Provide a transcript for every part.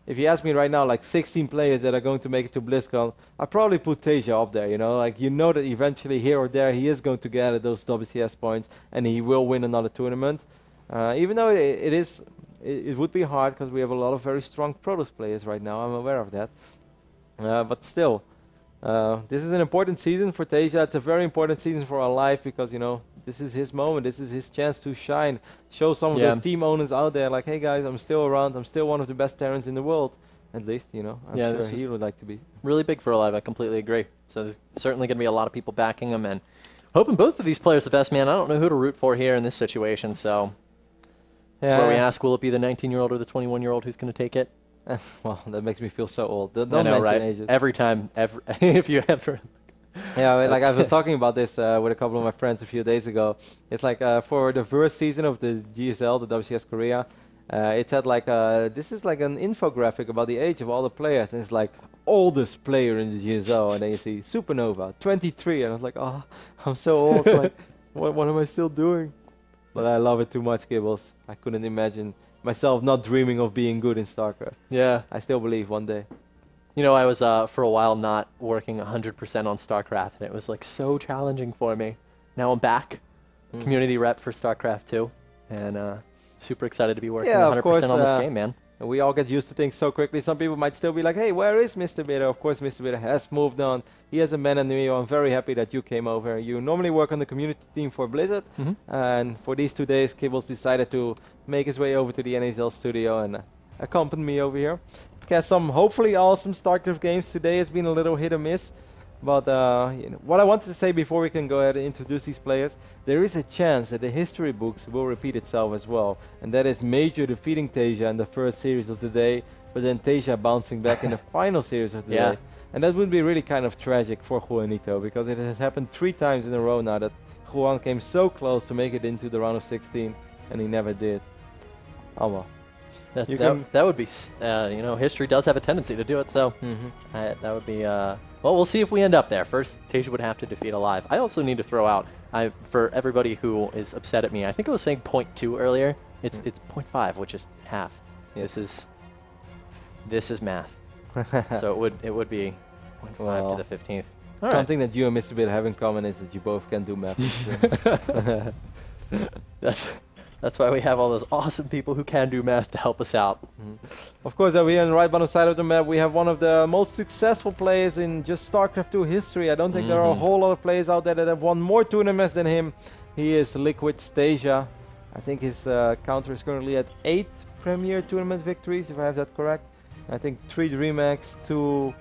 if you ask me right now, like 16 players that are going to make it to BlizzCon, I'd probably put Taeja up there, you know? Like, you know that eventually here or there he is going to gather those WCS points and he will win another tournament. Even though it would be hard because we have a lot of very strong Protoss players right now, I'm aware of that. But still, this is an important season for Taeja. It's a very important season for our life because, you know, this is his moment. This is his chance to shine. Show some of those team owners out there, like, hey guys, I'm still around. I'm still one of the best Terrans in the world. At least, you know, I'm sure he would like to be. Really big for Alive. I completely agree. So there's certainly going to be a lot of people backing him and hoping both of these players the best, man. I don't know who to root for here in this situation. So that's where we ask, will it be the 19-year-old or the 21-year-old who's going to take it? Well, that makes me feel so old. Don't I know, mention right? ages. Every time, if you ever... Yeah, like I was talking about this with a couple of my friends a few days ago. It's like for the first season of the GSL, the WCS Korea, it said like, this is like an infographic about the age of all the players. And it's like, oldest player in the GSL. And then you see Supernova, 23. And I was like, oh, I'm so old. Like, what am I still doing? But I love it too much, Gibbles. I couldn't imagine myself not dreaming of being good in StarCraft. Yeah. I still believe one day. You know, I was for a while not working 100% on StarCraft, and it was like so challenging for me. Now I'm back, community rep for StarCraft 2, and super excited to be working 100% on this game, man. We all get used to things so quickly. Some people might still be like, hey, where is Mr. Bitter? Of course, Mr. Bitter has moved on. He has abandoned me. I'm very happy that you came over. You normally work on the community team for Blizzard, and for these 2 days, Kibbles decided to make his way over to the NHL studio and accompany me over here. Has some hopefully awesome StarCraft games today. It's been a little hit or miss, but you know, what I wanted to say before we can go ahead and introduce these players, there is a chance that the history books will repeat itself as well, and that is Major defeating Taeja in the first series of the day, but then Taeja bouncing back in the final series of the day, and that would be really kind of tragic for Juanito because it has happened 3 times in a row now that Juan came so close to make it into the round of 16, and he never did. Oh well. That would be, you know, history does have a tendency to do it, so that would be, well, we'll see if we end up there. First, Taeja would have to defeat Alive. I also need to throw out, for everybody who is upset at me, I think I was saying 0.2 earlier. It's 0.5, which is half. This is math. So it would be 0.5 to the 15th. Something that you and Mr. Bit have in common is that you both can do math. That's why we have all those awesome people who can do math to help us out. Of course, over here on the right bottom side of the map, we have one of the most successful players in just StarCraft 2 history. I don't think there are a whole lot of players out there that have won more tournaments than him. He is Liquid's Taeja. I think his counter is currently at 8 Premier Tournament victories, if I have that correct. I think 3 DreamHacks, 2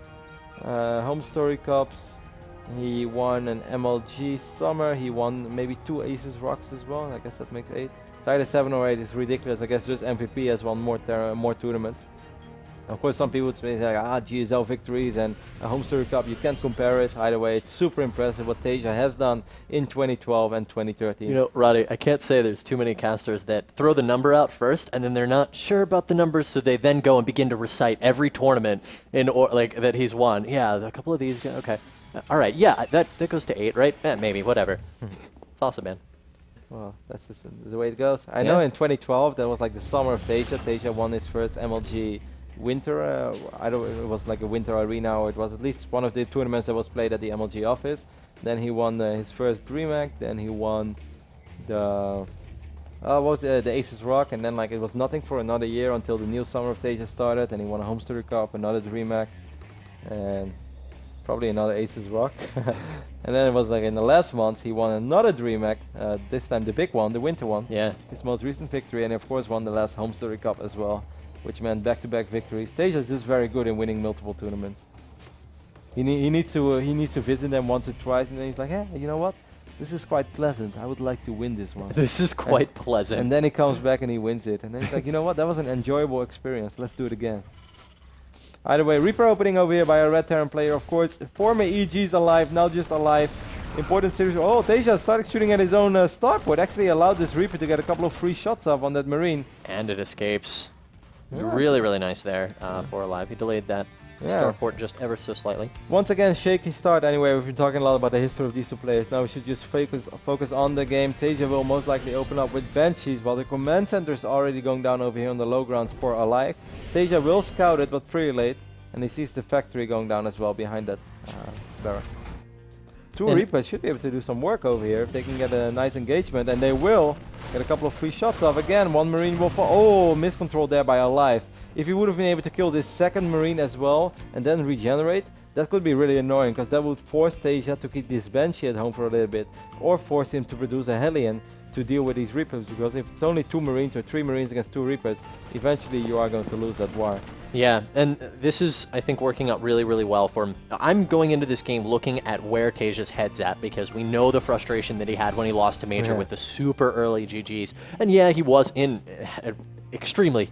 Home Story Cups. He won an MLG Summer. He won maybe 2 Aces Rocks as well. I guess that makes 8. Either 7 or 8 is ridiculous. I guess just MVP has won more tournaments. Of course, some people would say like, GSL victories and a Home Story Cup. You can't compare it. Either way, it's super impressive what Taeja has done in 2012 and 2013. You know, Roddy, I can't say there's too many casters that throw the number out first and then they're not sure about the numbers, so they then go and begin to recite every tournament like that he's won. Yeah, a couple of these. Okay, all right. Yeah, that goes to 8, right? Maybe, whatever. It's awesome, man. Well, that's just the way it goes. I know in 2012 that was like the summer of Taeja. Taeja won his first MLG winter. I don't. It was like a winter arena, or it was at least one of the tournaments that was played at the MLG office. Then he won his first DreamHack. Then he won the the Aces Rock, and then like it was nothing for another year until the new summer of Taeja started. And he won a Home Story Cup, another DreamHack, and probably another Aces Rock. And then it was like in the last months he won another DreamHack, this time the big one, the winter one. Yeah. His most recent victory, and of course won the last Home Story Cup as well, which meant back-to-back victories. Taeja is just very good in winning multiple tournaments. He needs to visit them once or twice, and then he's like, hey, you know what? This is quite pleasant. I would like to win this one. This is quite pleasant. And then he comes back and he wins it. And then he's like, you know what? That was an enjoyable experience. Let's do it again. Either way, Reaper opening over here by a Red Terran player, of course. Former EG's alive, now just alive. Important series. Oh, Taeja started shooting at his own starport. Actually allowed this Reaper to get a couple of free shots off on that Marine. And it escapes. Yeah. Really, really nice there for Alive. He delayed that starport just ever so slightly. Once again, shaky start anyway. We've been talking a lot about the history of these two players. Now we should just focus on the game. Taeja will most likely open up with Banshees, while the command center is already going down over here on the low ground for Alive. Taeja will scout it, but pretty late. And he sees the factory going down as well behind that barracks. Two Reapers should be able to do some work over here if they can get a nice engagement, and they will get a couple of free shots off. Again, one Marine will fall. Oh, miscontrol there by Alive. If he would have been able to kill this second Marine as well and then regenerate, that could be really annoying, because that would force Taeja to keep this Banshee at home for a little bit, or force him to produce a Hellion to deal with these Reapers, because if it's only 2 Marines or 3 Marines against 2 Reapers, eventually you are going to lose that war. Yeah, and this is, I think, working out really, really well for him. I'm going into this game looking at where Taeja's head's at, because we know the frustration that he had when he lost to Major with the super early GGs. And yeah, he was in an extremely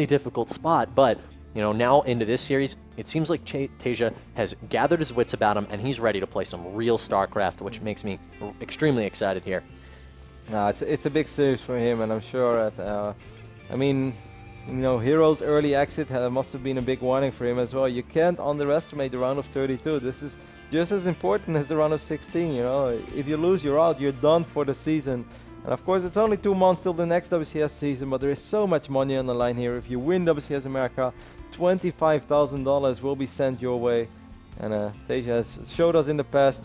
difficult spot, but you know, now into this series, it seems like Taeja has gathered his wits about him, and he's ready to play some real StarCraft, which makes me extremely excited here. It's a big series for him, and I'm sure that, I mean, you know, Heroes early exit must have been a big warning for him as well. You can't underestimate the round of 32. This is just as important as the round of 16, you know. If you lose, you're out. You're done for the season. And of course, it's only 2 months till the next WCS season, but there is so much money on the line here. If you win WCS America, $25,000 will be sent your way. And Taeja has showed us in the past,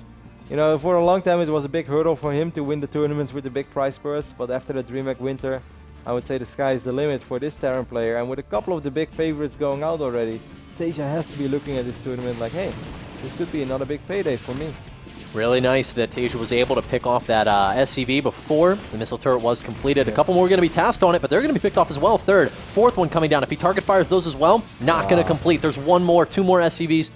you know, for a long time it was a big hurdle for him to win the tournaments with the big prize purse, but after the DreamHack Winter, I would say the sky is the limit for this Terran player, and with a couple of the big favorites going out already, Taeja has to be looking at this tournament like, hey, this could be another big payday for me. Really nice that Taeja was able to pick off that SCV before the missile turret was completed. A couple more are going to be tasked on it, but they're going to be picked off as well. Third, fourth one coming down. If he target fires those as well, not going to complete. There's one more, 2 more SCVs.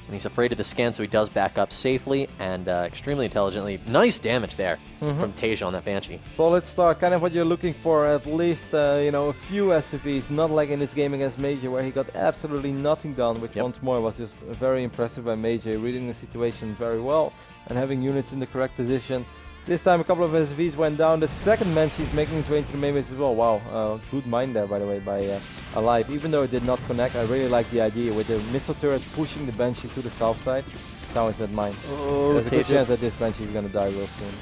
And he's afraid of the scan, so he does back up safely and extremely intelligently. Nice damage there from Taeja on that Banshee. Solid start, kind of what you're looking for, at least you know, a few SCVs, not like in this game against Major where he got absolutely nothing done, which once more was just very impressive by Major, reading the situation very well and having units in the correct position. This time a couple of SCVs went down. The second Banshee is making his way into the main base as well. Wow, good mine there, by the way, by Alive. Even though it did not connect, I really like the idea with the missile turret pushing the Banshee to the south side. Now it's at mine. Oh, there's a good chance that this Banshee is going to die real soon.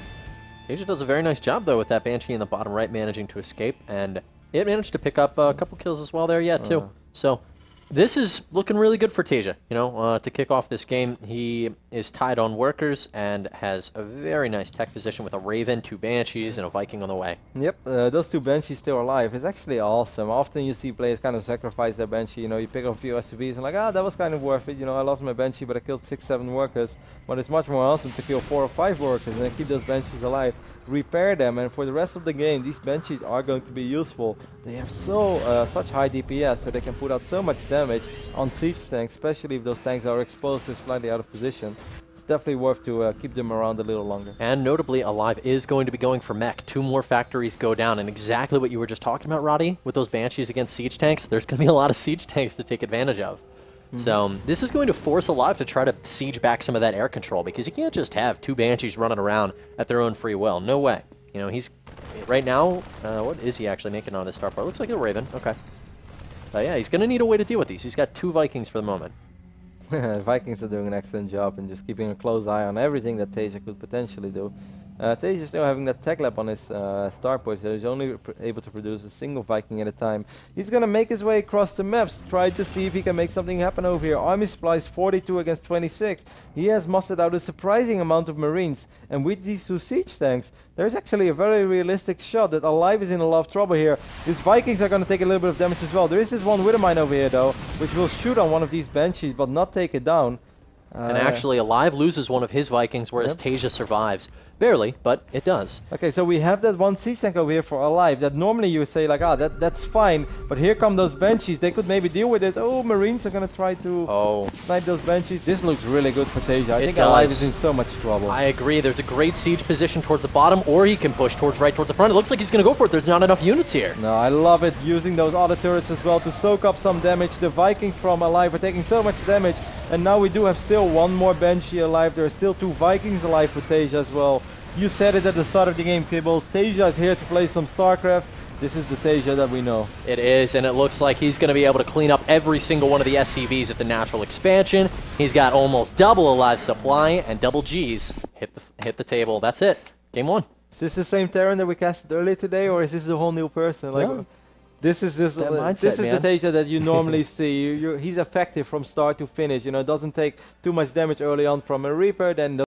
Taeja does a very nice job, though, with that Banshee in the bottom right managing to escape. And it managed to pick up a couple kills as well there, too. So this is looking really good for Taeja. You know, to kick off this game, he is tied on workers and has a very nice tech position with a Raven, 2 Banshees, and a Viking on the way. Yep, those 2 Banshees still alive. It's actually awesome. Often you see players kind of sacrifice their Banshee. You know, you pick up a few SCVs and like, that was kind of worth it. You know, I lost my Banshee, but I killed 6, 7 workers. But it's much more awesome to kill 4 or 5 workers and then keep those Banshees alive, repair them, and for the rest of the game, these Banshees are going to be useful. They have such high DPS, so they can put out so much damage on siege tanks, especially if those tanks are exposed to slightly out of position. It's definitely worth to keep them around a little longer. And notably, Alive is going to be going for mech. 2 more factories go down, and exactly what you were just talking about, Roddy, with those Banshees against siege tanks, there's going to be a lot of siege tanks to take advantage of. So this is going to force Alive to try to siege back some of that air control, because you can't just have 2 Banshees running around at their own free will. No way. You know, he's right now, what is he actually making on his starport? Looks like a Raven. Okay. Yeah, he's going to need a way to deal with these. He's got 2 Vikings for the moment. Vikings are doing an excellent job and just keeping a close eye on everything that Taeja could potentially do. Taeja is still having that tech lab on his starport, so he's only able to produce a single Viking at a time. He's going to make his way across the maps, try to see if he can make something happen over here. Army supplies 42 against 26. He has mustered out a surprising amount of Marines, and with these 2 siege tanks, there's actually a very realistic shot that Alive is in a lot of trouble here. These Vikings are going to take a little bit of damage as well. There is this one Widowmine over here, though, which will shoot on one of these Banshees, but not take it down. And actually, Alive loses one of his Vikings, whereas Taeja survives. Barely, but it does. Okay, so we have that one siege tank over here for Alive that normally you would say like, that's fine, but here come those Banshees. They could maybe deal with this. Oh, Marines are going to try to snipe those Banshees. This looks really good for Taeja. I think Alive is in so much trouble. I agree. There's a great siege position towards the bottom, or he can push right towards the front. It looks like he's going to go for it. There's not enough units here. No, I love it. Using those auto turrets as well to soak up some damage. The Vikings from Alive are taking so much damage, and now we do have still 1 more Banshee alive. There are still 2 Vikings alive for Taeja as well. You said it at the start of the game, Kibbles. Taeja is here to play some StarCraft. This is the Taeja that we know. It is, and it looks like he's going to be able to clean up every single one of the SCVs at the natural expansion. He's got almost double a life supply and double Gs. Hit the table. That's it. Game 1. Is this the same Terran that we casted earlier today, or is this a whole new person? Like, No. this is this is the Taeja that you normally see. He's effective from start to finish. You know, it doesn't take too much damage early on from a Reaper, then